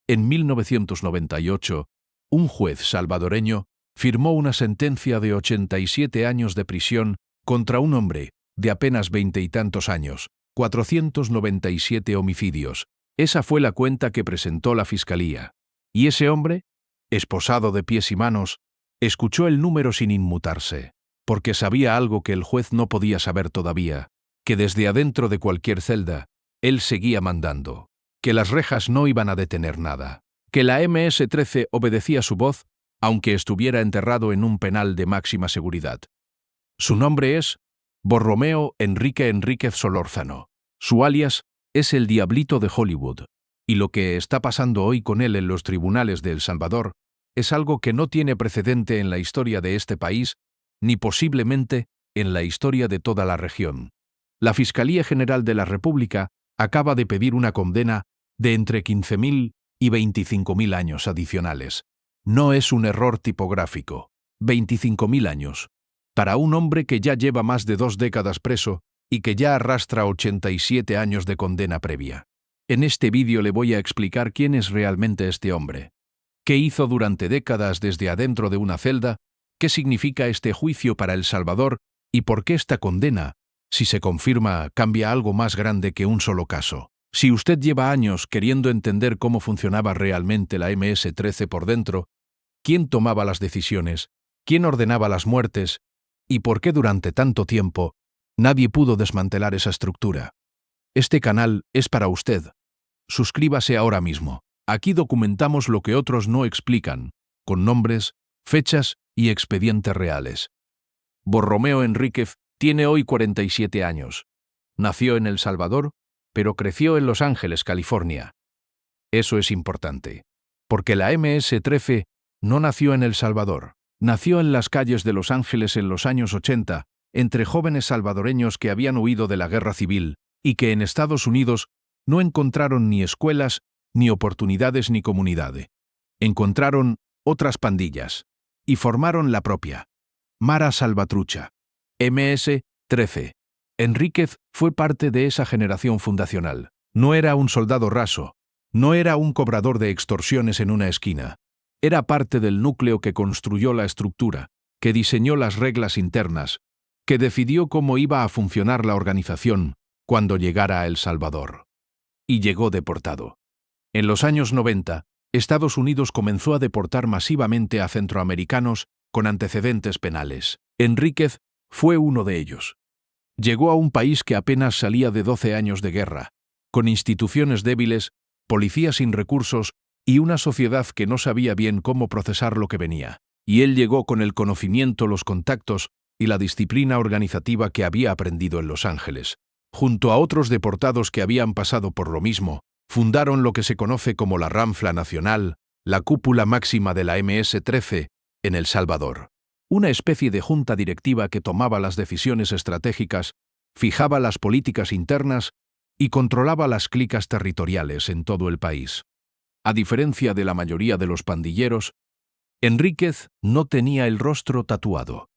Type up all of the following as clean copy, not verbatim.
En 1998, un juez salvadoreño firmó una sentencia de 87 años de prisión contra un hombre de apenas 20 y tantos años, 497 homicidios. Esa fue la cuenta que presentó la fiscalía. Y ese hombre, esposado de pies y manos, escuchó el número sin inmutarse, porque sabía algo que el juez no podía saber todavía, que desde adentro de cualquier celda, él seguía mandando, que las rejas no iban a detener nada, que la MS-13 obedecía su voz, aunque estuviera enterrado en un penal de máxima seguridad. Su nombre es Borromeo Enrique Enríquez Solórzano. Su alias es el Diablito de Hollywood. Y lo que está pasando hoy con él en los tribunales de El Salvador es algo que no tiene precedente en la historia de este país, ni posiblemente en la historia de toda la región. La Fiscalía General de la República acaba de pedir una condena de entre 15.000 y 25.000 años adicionales. No es un error tipográfico. 25.000 años. Para un hombre que ya lleva más de 2 décadas preso y que ya arrastra 87 años de condena previa. En este vídeo le voy a explicar quién es realmente este hombre, qué hizo durante décadas desde adentro de una celda, qué significa este juicio para El Salvador y por qué esta condena, si se confirma, cambia algo más grande que un solo caso. Si usted lleva años queriendo entender cómo funcionaba realmente la MS-13 por dentro, quién tomaba las decisiones, quién ordenaba las muertes y por qué durante tanto tiempo nadie pudo desmantelar esa estructura. Este canal es para usted. Suscríbase ahora mismo. Aquí documentamos lo que otros no explican, con nombres, fechas y expedientes reales. Borromeo Enríquez tiene hoy 47 años. Nació en El Salvador, pero creció en Los Ángeles, California. Eso es importante, porque la MS-13 no nació en El Salvador. Nació en las calles de Los Ángeles en los años 80, entre jóvenes salvadoreños que habían huido de la guerra civil y que en Estados Unidos no encontraron ni escuelas, ni oportunidades ni comunidad. Encontraron otras pandillas y formaron la propia. Mara Salvatrucha. MS-13. Enríquez fue parte de esa generación fundacional. No era un soldado raso, no era un cobrador de extorsiones en una esquina. Era parte del núcleo que construyó la estructura, que diseñó las reglas internas, que decidió cómo iba a funcionar la organización cuando llegara a El Salvador. Y llegó deportado. En los años 90, Estados Unidos comenzó a deportar masivamente a centroamericanos con antecedentes penales. Enríquez fue uno de ellos. Llegó a un país que apenas salía de 12 años de guerra, con instituciones débiles, policía sin recursos y una sociedad que no sabía bien cómo procesar lo que venía. Y él llegó con el conocimiento, los contactos y la disciplina organizativa que había aprendido en Los Ángeles. Junto a otros deportados que habían pasado por lo mismo, fundaron lo que se conoce como la Ramfla Nacional, la cúpula máxima de la MS-13, en El Salvador. Una especie de junta directiva que tomaba las decisiones estratégicas, fijaba las políticas internas y controlaba las clicas territoriales en todo el país. A diferencia de la mayoría de los pandilleros, Enríquez no tenía el rostro tatuado.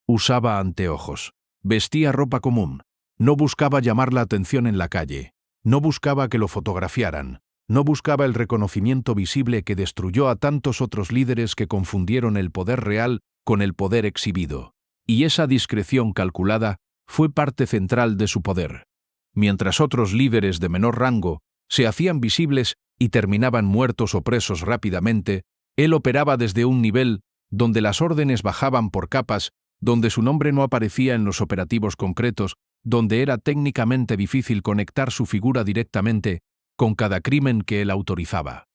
Usaba anteojos, vestía ropa común, no buscaba llamar la atención en la calle, no buscaba que lo fotografiaran, no buscaba el reconocimiento visible que destruyó a tantos otros líderes que confundieron el poder real con el poder exhibido. Y esa discreción calculada fue parte central de su poder. Mientras otros líderes de menor rango se hacían visibles y terminaban muertos o presos rápidamente, él operaba desde un nivel donde las órdenes bajaban por capas, donde su nombre no aparecía en los operativos concretos, donde era técnicamente difícil conectar su figura directamente con cada crimen que él autorizaba.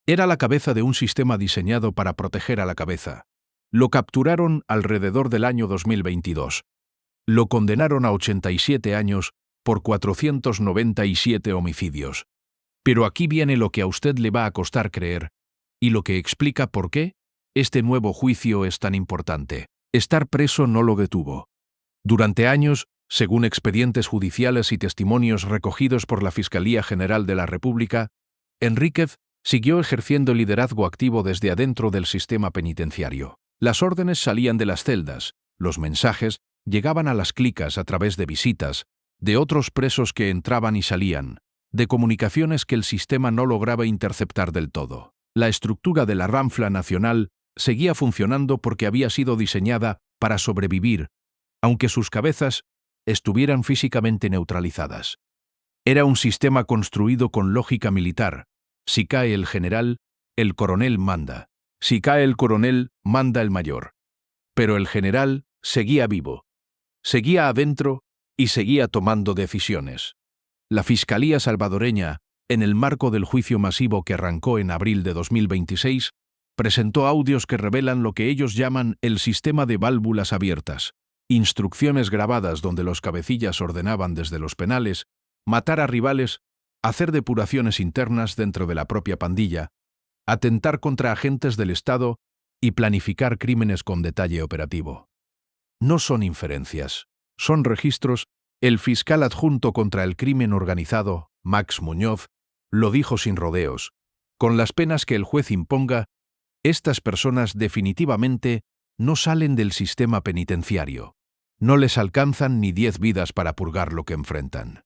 Era la cabeza de un sistema diseñado para proteger a la cabeza. Lo capturaron alrededor del año 2022. Lo condenaron a 87 años por 497 homicidios. Pero aquí viene lo que a usted le va a costar creer, y lo que explica por qué este nuevo juicio es tan importante. Estar preso no lo detuvo. Durante años, según expedientes judiciales y testimonios recogidos por la Fiscalía General de la República, Enríquez siguió ejerciendo liderazgo activo desde adentro del sistema penitenciario. Las órdenes salían de las celdas, los mensajes llegaban a las clicas a través de visitas, de otros presos que entraban y salían, de comunicaciones que el sistema no lograba interceptar del todo. La estructura de la Ramfla Nacional seguía funcionando porque había sido diseñada para sobrevivir, aunque sus cabezas estuvieran físicamente neutralizadas. Era un sistema construido con lógica militar. Si cae el general, el coronel manda. Si cae el coronel, manda el mayor. Pero el general seguía vivo, seguía adentro y seguía tomando decisiones. La Fiscalía salvadoreña, en el marco del juicio masivo que arrancó en abril de 2026, presentó audios que revelan lo que ellos llaman el sistema de válvulas abiertas, instrucciones grabadas donde los cabecillas ordenaban desde los penales matar a rivales, hacer depuraciones internas dentro de la propia pandilla, atentar contra agentes del Estado y planificar crímenes con detalle operativo. No son inferencias, son registros. El fiscal adjunto contra el crimen organizado, Max Muñoz, lo dijo sin rodeos. Con las penas que el juez imponga, estas personas definitivamente no salen del sistema penitenciario. No les alcanzan ni 10 vidas para purgar lo que enfrentan.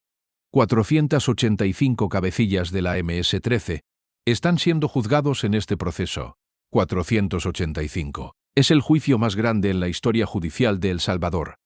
485 cabecillas de la MS-13 están siendo juzgados en este proceso. 485. Es el juicio más grande en la historia judicial de El Salvador.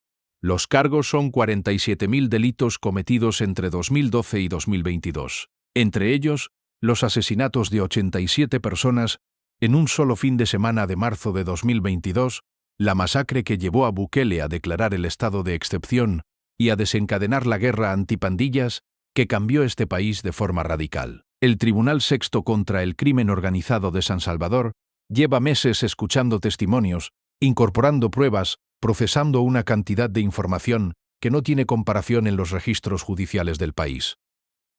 Los cargos son 47.000 delitos cometidos entre 2012 y 2022. Entre ellos, los asesinatos de 87 personas en un solo fin de semana de marzo de 2022, la masacre que llevó a Bukele a declarar el estado de excepción y a desencadenar la guerra antipandillas que cambió este país de forma radical. El Tribunal Sexto contra el Crimen Organizado de San Salvador lleva meses escuchando testimonios, incorporando pruebas, procesando una cantidad de información que no tiene comparación en los registros judiciales del país.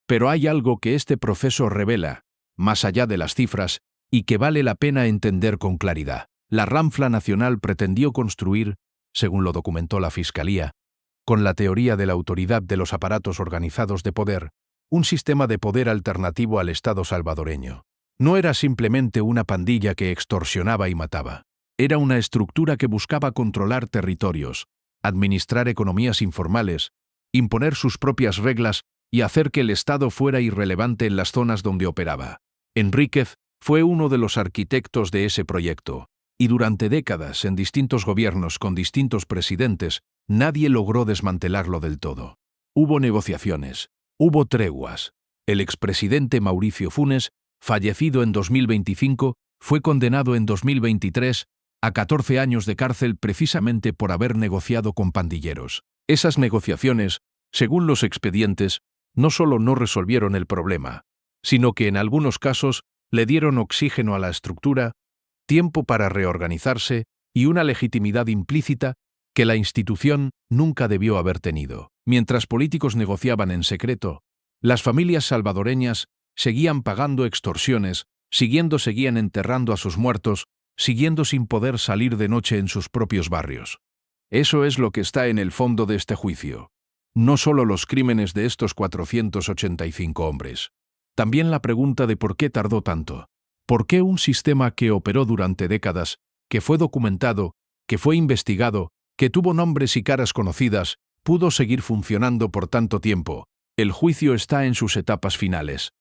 Pero hay algo que este proceso revela, más allá de las cifras, y que vale la pena entender con claridad. La Ramfla Nacional pretendió construir, según lo documentó la Fiscalía, con la teoría de la autoridad de los aparatos organizados de poder, un sistema de poder alternativo al Estado salvadoreño. No era simplemente una pandilla que extorsionaba y mataba. Era una estructura que buscaba controlar territorios, administrar economías informales, imponer sus propias reglas y hacer que el Estado fuera irrelevante en las zonas donde operaba. Enríquez fue uno de los arquitectos de ese proyecto, y durante décadas, en distintos gobiernos con distintos presidentes, nadie logró desmantelarlo del todo. Hubo negociaciones, hubo treguas. El expresidente Mauricio Funes, fallecido en 2025, fue condenado en 2023 a 14 años de cárcel precisamente por haber negociado con pandilleros. Esas negociaciones, según los expedientes, no solo no resolvieron el problema, sino que en algunos casos le dieron oxígeno a la estructura, tiempo para reorganizarse y una legitimidad implícita que la institución nunca debió haber tenido. Mientras políticos negociaban en secreto, las familias salvadoreñas seguían pagando extorsiones, seguían enterrando a sus muertos, siguiendo sin poder salir de noche en sus propios barrios. Eso es lo que está en el fondo de este juicio. No solo los crímenes de estos 485 hombres. También la pregunta de por qué tardó tanto. ¿Por qué un sistema que operó durante décadas, que fue documentado, que fue investigado, que tuvo nombres y caras conocidas, pudo seguir funcionando por tanto tiempo? El juicio está en sus etapas finales.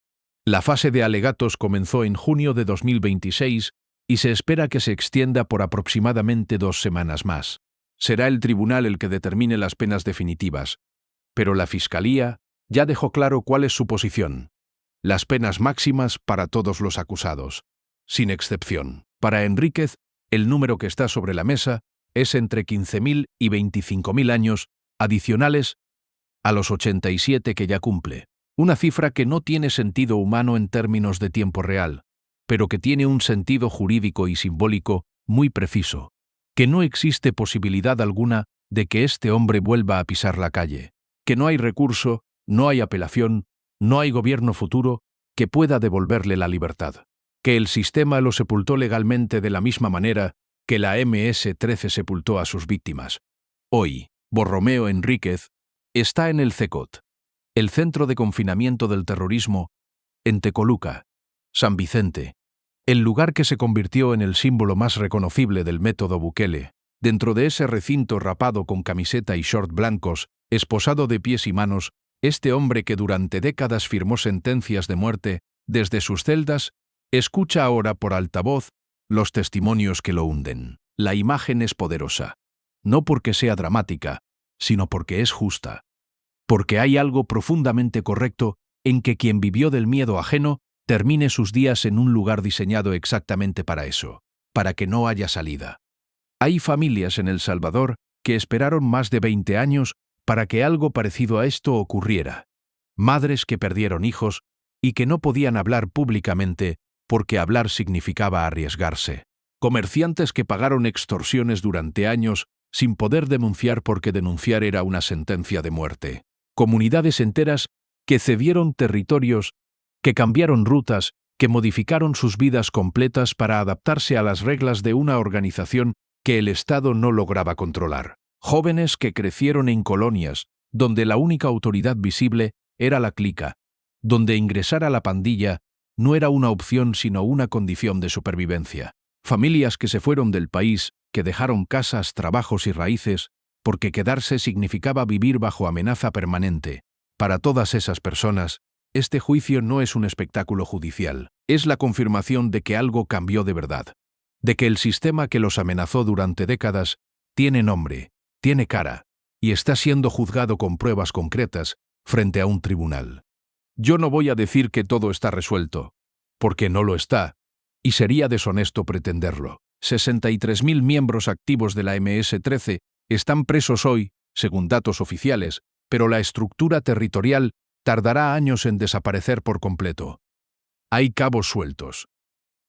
La fase de alegatos comenzó en junio de 2026 y se espera que se extienda por aproximadamente 2 semanas más. Será el tribunal el que determine las penas definitivas, pero la Fiscalía ya dejó claro cuál es su posición. Las penas máximas para todos los acusados, sin excepción. Para Enríquez, el número que está sobre la mesa es entre 15.000 y 25.000 años adicionales a los 87 que ya cumple. Una cifra que no tiene sentido humano en términos de tiempo real, pero que tiene un sentido jurídico y simbólico muy preciso, que no existe posibilidad alguna de que este hombre vuelva a pisar la calle, que no hay recurso, no hay apelación, no hay gobierno futuro que pueda devolverle la libertad, que el sistema lo sepultó legalmente de la misma manera que la MS-13 sepultó a sus víctimas. Hoy, Borromeo Enríquez está en el CECOT, el Centro de Confinamiento del Terrorismo, en Tecoluca, San Vicente, el lugar que se convirtió en el símbolo más reconocible del método Bukele. Dentro de ese recinto rapado con camiseta y short blancos, esposado de pies y manos, Este hombre que durante décadas firmó sentencias de muerte desde sus celdas, escucha ahora por altavoz los testimonios que lo hunden. La imagen es poderosa, no porque sea dramática, sino porque es justa. Porque hay algo profundamente correcto en que quien vivió del miedo ajeno termine sus días en un lugar diseñado exactamente para eso, para que no haya salida. Hay familias en El Salvador que esperaron más de 20 años para que algo parecido a esto ocurriera. Madres que perdieron hijos y que no podían hablar públicamente porque hablar significaba arriesgarse. Comerciantes que pagaron extorsiones durante años sin poder denunciar porque denunciar era una sentencia de muerte. Comunidades enteras que cedieron territorios, que cambiaron rutas, que modificaron sus vidas completas para adaptarse a las reglas de una organización que el Estado no lograba controlar. Jóvenes que crecieron en colonias, donde la única autoridad visible era la clica, donde ingresar a la pandilla no era una opción sino una condición de supervivencia. Familias que se fueron del país, que dejaron casas, trabajos y raíces, porque quedarse significaba vivir bajo amenaza permanente. Para todas esas personas, este juicio no es un espectáculo judicial, es la confirmación de que algo cambió de verdad, de que el sistema que los amenazó durante décadas tiene nombre, tiene cara, y está siendo juzgado con pruebas concretas frente a un tribunal. Yo no voy a decir que todo está resuelto, porque no lo está, y sería deshonesto pretenderlo. 63.000 miembros activos de la MS-13 están presos hoy, según datos oficiales, pero la estructura territorial tardará años en desaparecer por completo. Hay cabos sueltos.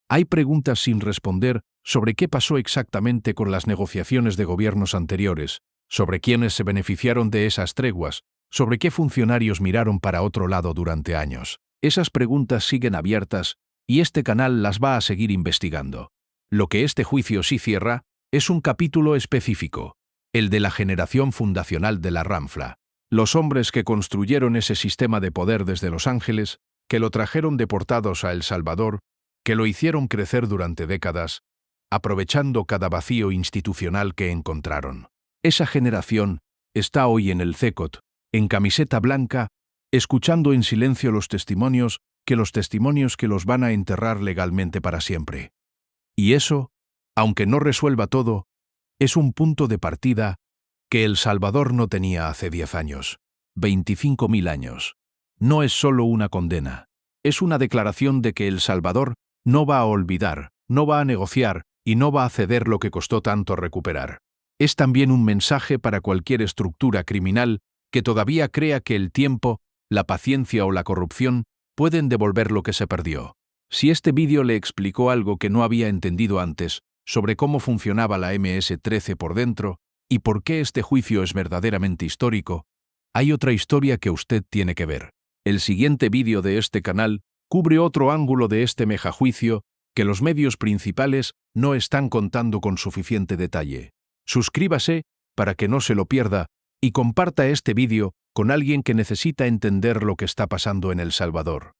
Hay preguntas sin responder sobre qué pasó exactamente con las negociaciones de gobiernos anteriores, sobre quiénes se beneficiaron de esas treguas, sobre qué funcionarios miraron para otro lado durante años. Esas preguntas siguen abiertas y este canal las va a seguir investigando. Lo que este juicio sí cierra es un capítulo específico, el de la generación fundacional de la Ramfla. Los hombres que construyeron ese sistema de poder desde Los Ángeles, que lo trajeron deportados a El Salvador, que lo hicieron crecer durante décadas, aprovechando cada vacío institucional que encontraron. Esa generación está hoy en el CECOT, en camiseta blanca, escuchando en silencio los testimonios que los van a enterrar legalmente para siempre. Y eso, aunque no resuelva todo, es un punto de partida que El Salvador no tenía hace 10 años, 25.000 años. No es solo una condena, es una declaración de que El Salvador no va a olvidar, no va a negociar y no va a ceder lo que costó tanto recuperar. Es también un mensaje para cualquier estructura criminal que todavía crea que el tiempo, la paciencia o la corrupción pueden devolver lo que se perdió. Si este vídeo le explicó algo que no había entendido antes sobre cómo funcionaba la MS-13 por dentro y por qué este juicio es verdaderamente histórico, hay otra historia que usted tiene que ver. El siguiente vídeo de este canal cubre otro ángulo de este megajuicio que los medios principales no están contando con suficiente detalle. Suscríbase para que no se lo pierda y comparta este vídeo con alguien que necesita entender lo que está pasando en El Salvador.